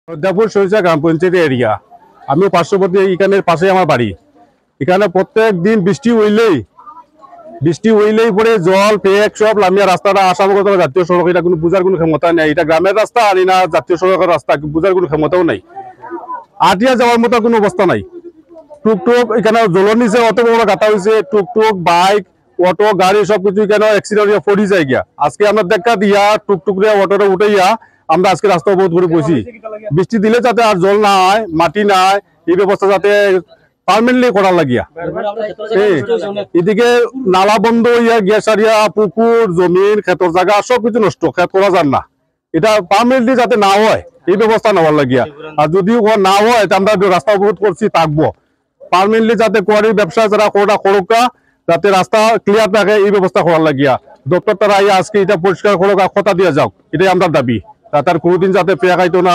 সর্দারপুর সরিষা গ্রাম পঞ্চায়েত এরিয়া। আমি পার্শ্ববর্তী এখানের পাশে আমার বাড়ি। এখানে প্রত্যেক দিন বৃষ্টি হইলেই পরে জল পেক সব লামিয়া রাস্তাটা আসাম করতে জাতীয় সড়ক, এটা কোনো বুঝার কোনো ক্ষমতা নেই। এটা গ্রামের রাস্তা আর না জাতীয় সড়কের রাস্তা, বুঝার কোনো ক্ষমতাও নাই। আটিয়া যাওয়ার মতো কোনো অবস্থা নাই। টুকটুক এখানে জলের নিচে অত বড় গাঁথা হয়েছে, টুকটুক বাইক অটো গাড়ি সবকিছু এখানে অ্যাক্সিডেন্ট পড়ি যায় গিয়া। আজকে আমরা দেখা দিয়া টুকটুক অটোটা উঠাইয়া আমরা আজকে রাস্তা অবরোধ করে বসি। বৃষ্টি দিলে যাতে আর জল না হয়, মাটি না হয়, এই ব্যবস্থা যাতে পার্মানেন্টলি করার লাগিয়া। এদিকে নালা বন্ধ হইয়া গিয়াসারিয়া পুকুর জমিন ক্ষেতর জায়গা সবকিছু নষ্ট, ক্ষেত করা যান না। এটা পার্মানেন্টলি যাতে না হয় এই ব্যবস্থা নেওয়ার লাগিয়া। আর যদি না হয় আমরা রাস্তা অবরোধ করছি থাকবো। পার্মানেন্টলি যাতে কোয়ারির ব্যবসা যারা করুকা যাতে রাস্তা ক্লিয়ার থাকে এই ব্যবস্থা করার লাগিয়া। দপ্তর তারা আজকে এটা পরিষ্কার করুক, কথা দিয়ে যাও, এটাই আমরা দাবি। তার কোনোদিন যাতে পেয়া খাইতো না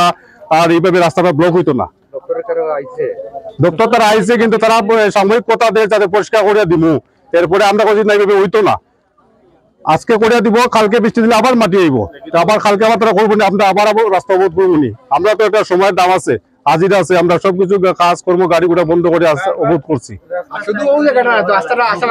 আর এইভাবে রাস্তাটা ব্লক হইতো না। দপ্তর তারা আইছে কিন্তু তারা সাময়িক কথা দিয়ে যাতে পরিষ্কার করিয়া দিব। এরপরে আমরা কোনদিন এইভাবে হইতো না। আজকে করিয়া দিব, কালকে বৃষ্টি দিলে আবার মাটি আইব, আবার কালকে আবার তারা করবো না, আমরা আবার রাস্তা অবরোধ করবো নি। আমরা তো একটা সময়ের দাম আছে, হাজিরা আছে, আমরা সবকিছু কাজ কর্ম গাড়ি ঘোড়া বন্ধ করে অবরোধ করছি। শুধু ওই জায়গাটা রাস্তাটা আসাম